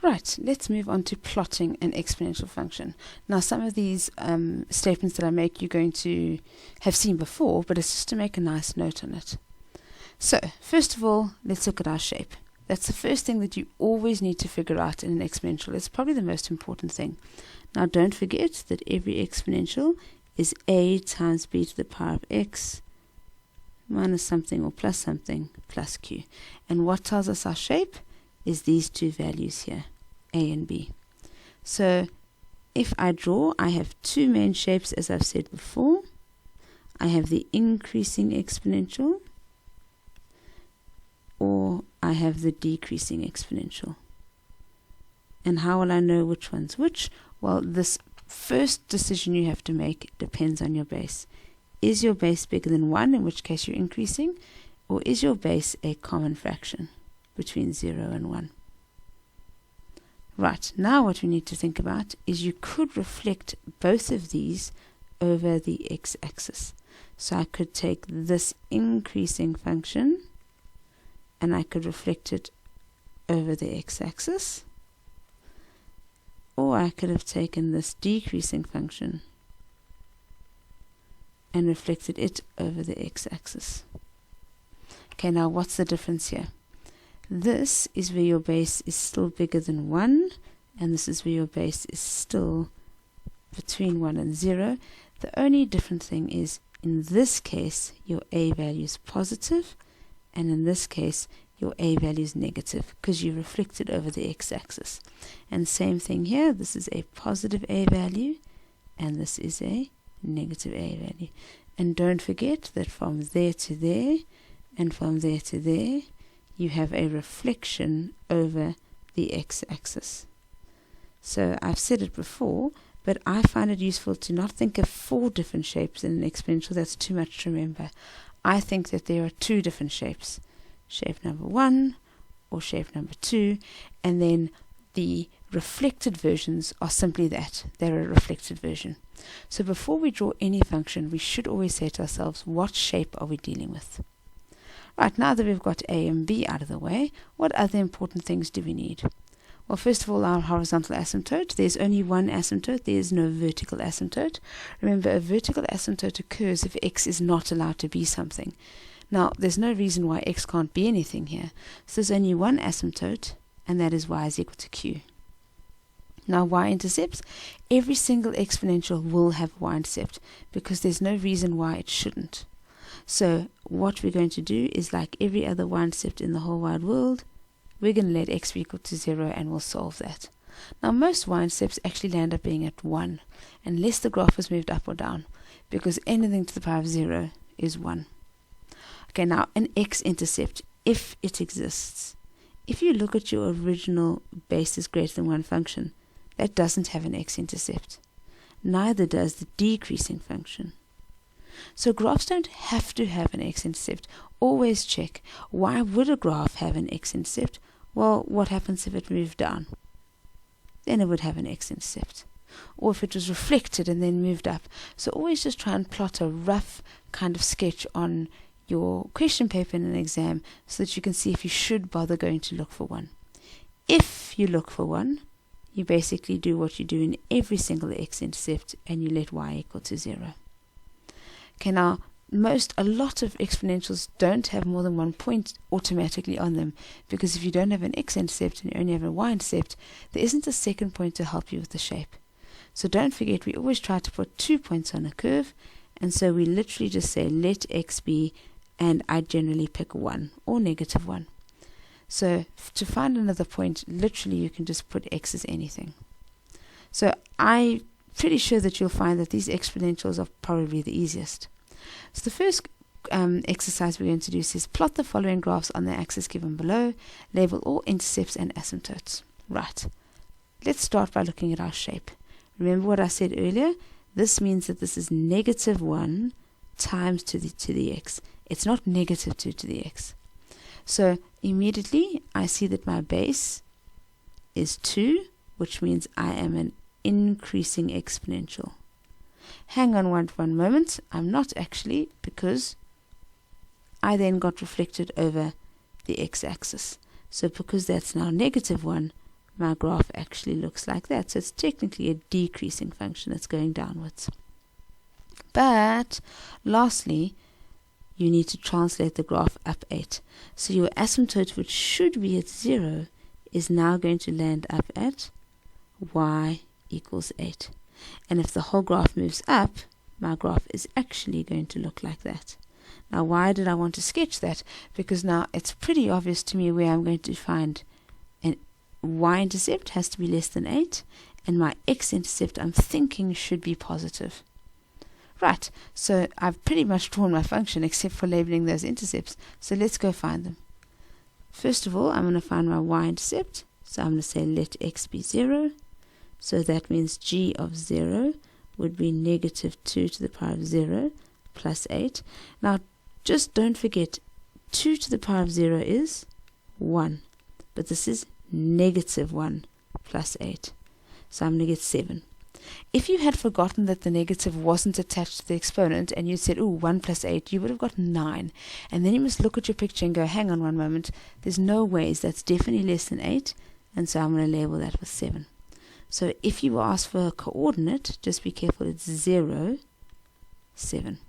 Right, let's move on to plotting an exponential function. Now, some of these statements that I make you're going to have seen before, but it's just to make a nice note on it. So, first of all, let's look at our shape. That's the first thing that you always need to figure out in an exponential. It's probably the most important thing. Now, don't forget that every exponential is a times b to the power of x minus something or plus something plus q. And what tells us our shape is these two values here, a and b. So if I draw, I have two main shapes, as I've said before. I have the increasing exponential, or I have the decreasing exponential. And how will I know which one's which? Well, this first decision you have to make depends on your base. Is your base bigger than 1, in which case you're increasing, or is your base a common fraction between 0 and 1? Right, now what we need to think about is you could reflect both of these over the x-axis. So I could take this increasing function and I could reflect it over the x-axis, or I could have taken this decreasing function and reflected it over the x-axis. Okay, now what's the difference here? This is where your base is still bigger than 1, and this is where your base is still between 1 and 0. The only different thing is, in this case, your a value is positive, and in this case, your a value is negative, because you reflect it over the x-axis. And same thing here, this is a positive a value, and this is a negative a value. And don't forget that from there to there, and from there to there, you have a reflection over the x-axis. So I've said it before, but I find it useful to not think of 4 different shapes in an exponential. That's too much to remember. I think that there are 2 different shapes. Shape number 1 or shape number 2, and then the reflected versions are simply that. They're a reflected version. So before we draw any function, we should always say to ourselves, what shape are we dealing with? Right, now that we've got a and b out of the way, what other important things do we need? Well, first of all, our horizontal asymptote. There's only one asymptote. There's no vertical asymptote. Remember, a vertical asymptote occurs if x is not allowed to be something. Now, there's no reason why x can't be anything here. So there's only one asymptote, and that is y is equal to q. Now, y-intercepts, every single exponential will have y-intercept, because there's no reason why it shouldn't. So what we're going to do is, like every other y-intercept in the whole wide world, we're going to let x be equal to 0, and we'll solve that. Now, most y-intercepts actually land up being at 1, unless the graph is moved up or down, because anything to the power of 0 is 1. Okay, now an x-intercept, if it exists, if you look at your original base is greater than 1 function, that doesn't have an x-intercept. Neither does the decreasing function. So graphs don't have to have an x-intercept. Always check, why would a graph have an x-intercept? Well, what happens if it moved down? Then it would have an x-intercept. Or if it was reflected and then moved up. So always just try and plot a rough kind of sketch on your question paper in an exam so that you can see if you should bother going to look for one. If you look for one, you basically do what you do in every single x-intercept, and you let y equal to 0. Okay, now a lot of exponentials don't have more than 1 point automatically on them, because if you don't have an x-intercept and you only have a y-intercept, there isn't a second point to help you with the shape. So don't forget, we always try to put 2 points on a curve, and so we literally just say let x be, and I generally pick 1 or negative 1. So to find another point, literally you can just put x as anything. So I'm pretty sure that you'll find that these exponentials are probably the easiest. So the first exercise we're going to do is plot the following graphs on the axis given below, label all intercepts and asymptotes. Right, let's start by looking at our shape. Remember what I said earlier? This means that this is negative 1 times to the x. It's not negative 2 to the x. So immediately I see that my base is 2, which means I am an increasing exponential. Hang on one moment. I'm not actually, because I then got reflected over the x-axis. So because that's now negative 1, my graph actually looks like that. So it's technically a decreasing function that's going downwards. But lastly, you need to translate the graph up 8. So your asymptote, which should be at 0, is now going to land up at y equals 8. And if the whole graph moves up, my graph is actually going to look like that. Now, why did I want to sketch that? Because now it's pretty obvious to me where I'm going to find an y-intercept has to be less than 8, and my x-intercept I'm thinking should be positive. Right, so I've pretty much drawn my function except for labeling those intercepts. So let's go find them. First of all, I'm going to find my y-intercept. So I'm going to say let x be 0. So that means g of 0 would be negative 2 to the power of 0 plus 8. Now, just don't forget, 2 to the power of 0 is 1. But this is negative 1 plus 8. So I'm going to get 7. If you had forgotten that the negative wasn't attached to the exponent and you said, oh, 1 plus 8, you would have got 9. And then you must look at your picture and go, hang on one moment, there's no ways, that's definitely less than 8, and so I'm going to label that with 7. So if you were asked for a coordinate, just be careful, it's 0, 7.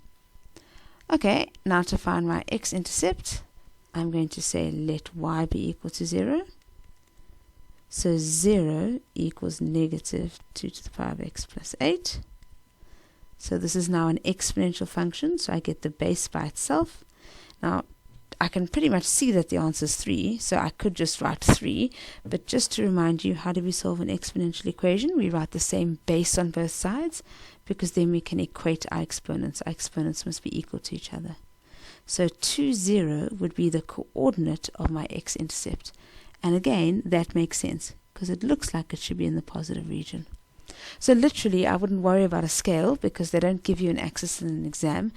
Okay, now to find my x-intercept, I'm going to say let y be equal to 0. So 0 equals negative 2 to the power of x plus 8. So this is now an exponential function, so I get the base by itself. Now, I can pretty much see that the answer is 3, so I could just write 3. But just to remind you, how do we solve an exponential equation? We write the same base on both sides, because then we can equate our exponents. Our exponents must be equal to each other. So 2, 0 would be the coordinate of my x-intercept. And again, that makes sense, because it looks like it should be in the positive region. So literally, I wouldn't worry about a scale, because they don't give you an axis in an exam.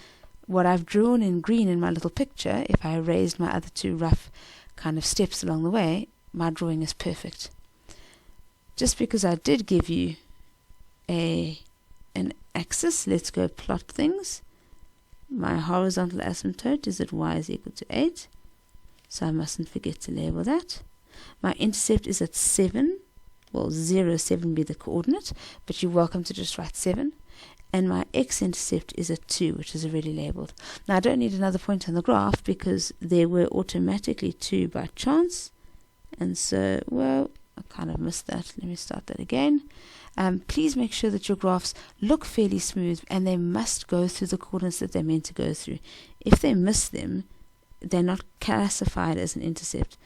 What I've drawn in green in my little picture, if I erased my other two rough kind of steps along the way, my drawing is perfect. Just because I did give you an axis, let's go plot things. My horizontal asymptote is at y is equal to 8, so I mustn't forget to label that. My intercept is at 7. Well, 0, 7 be the coordinate, but you're welcome to just write 7. And my x-intercept is at 2, which is already labeled. Now, I don't need another point on the graph because there were automatically 2 by chance. And so, well, I kind of missed that. Let me start that again. Please make sure that your graphs look fairly smooth, and they must go through the coordinates that they're meant to go through. If they miss them, they're not classified as an intercept.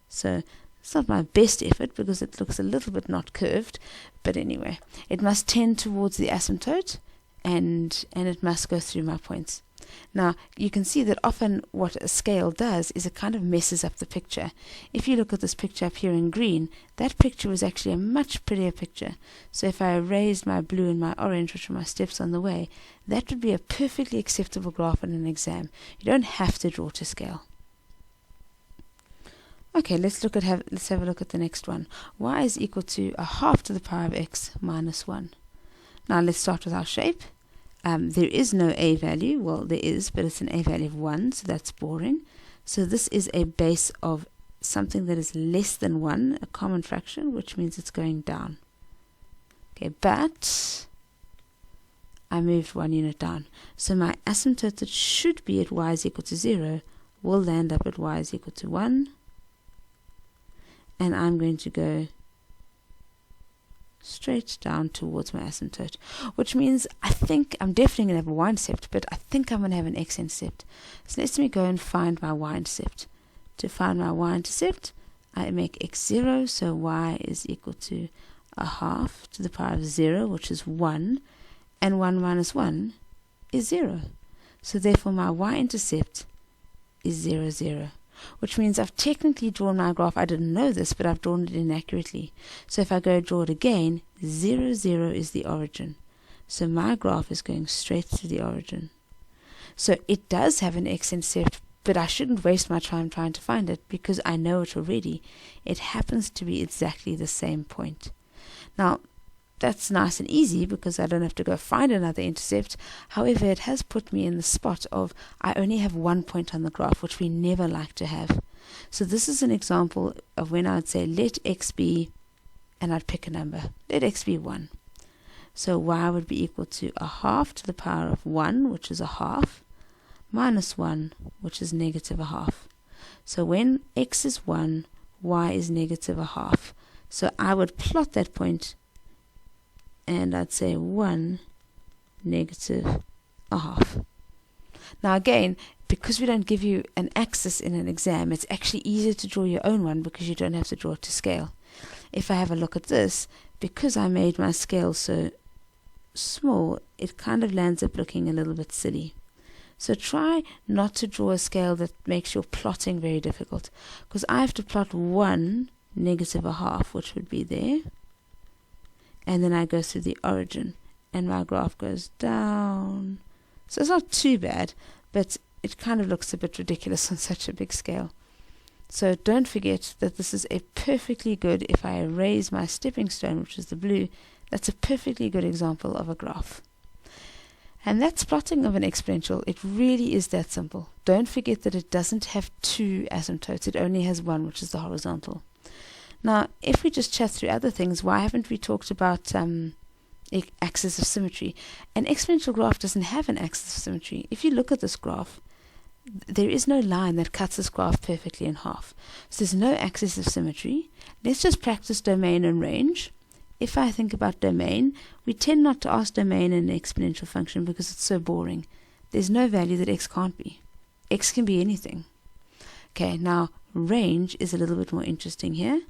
So it's not my best effort because it looks a little bit not curved, but anyway, it must tend towards the asymptote, and it must go through my points. Now, you can see that often what a scale does is it kind of messes up the picture. If you look at this picture up here in green, that picture was actually a much prettier picture. So if I erased my blue and my orange, which are my steps on the way, that would be a perfectly acceptable graph in an exam. You don't have to draw to scale. Okay, let's have a look at the next one. Y is equal to a half to the power of x minus 1. Now let's start with our shape. There is no a value. Well, there is, but it's an a value of 1, so that's boring. So this is a base of something that is less than 1, a common fraction, which means it's going down. Okay, but I moved 1 unit down. So my asymptote that should be at y is equal to 0 will land up at y is equal to 1. And I'm going to go straight down towards my asymptote, which means I think I'm definitely going to have a y-intercept, but I think I'm going to have an x-intercept. So let me go and find my y-intercept. To find my y-intercept, I make x 0, so y is equal to a half to the power of 0, which is 1, and 1 minus 1 is 0. So therefore my y-intercept is 0, 0. Which means I've technically drawn my graph. I didn't know this, but I've drawn it inaccurately. So if I go draw it again, 0, 0 is the origin. So my graph is going straight to the origin. So it does have an x-intercept, but I shouldn't waste my time trying to find it because I know it already. It happens to be exactly the same point. Now, that's nice and easy because I don't have to go find another intercept. However, it has put me in the spot of I only have 1 point on the graph, which we never like to have. So this is an example of when I would say let x be and I'd pick a number. Let x be 1. So y would be equal to a half to the power of 1, which is a half, minus 1, which is negative a half. So when x is 1, y is negative a half. So I would plot that point, and I'd say 1, negative a half. Now again, because we don't give you an axis in an exam, it's actually easier to draw your own one because you don't have to draw it to scale. If I have a look at this, because I made my scale so small, it kind of lands up looking a little bit silly. So try not to draw a scale that makes your plotting very difficult, because I have to plot 1, negative a half, which would be there, and then I go through the origin, and my graph goes down. So it's not too bad, but it kind of looks a bit ridiculous on such a big scale. So don't forget that this is a perfectly good, if I erase my stepping stone, which is the blue, that's a perfectly good example of a graph. And that's plotting of an exponential. It really is that simple. Don't forget that it doesn't have 2 asymptotes. It only has 1, which is the horizontal. Now, if we just chat through other things, why haven't we talked about axis of symmetry? An exponential graph doesn't have an axis of symmetry. If you look at this graph, there is no line that cuts this graph perfectly in half. So there's no axis of symmetry. Let's just practice domain and range. If I think about domain, we tend not to ask domain in an exponential function because it's so boring. There's no value that x can't be. X can be anything. Okay, now range is a little bit more interesting here.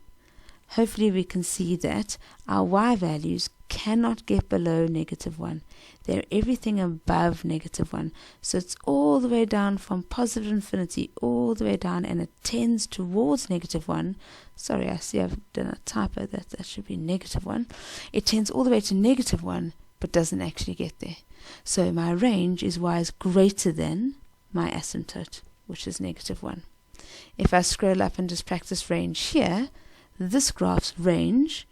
Hopefully we can see that our y values cannot get below negative 1. They're everything above negative 1. So it's all the way down from positive infinity, all the way down, and it tends towards negative 1. Sorry, I see I've done a typo. That should be negative 1. It tends all the way to negative 1, but doesn't actually get there. So my range is y is greater than my asymptote, which is negative 1. If I scroll up and just practice range here, this graph's range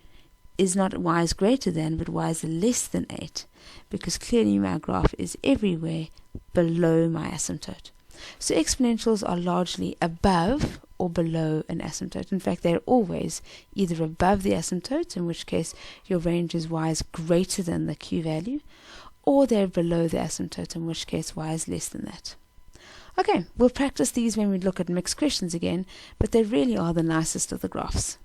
is not y is greater than, but y is less than 8, because clearly my graph is everywhere below my asymptote. So exponentials are largely above or below an asymptote. In fact, they're always either above the asymptote, in which case your range is y is greater than the q value, or they're below the asymptote, in which case y is less than that. Okay, we'll practice these when we look at mixed questions again, but they really are the nicest of the graphs.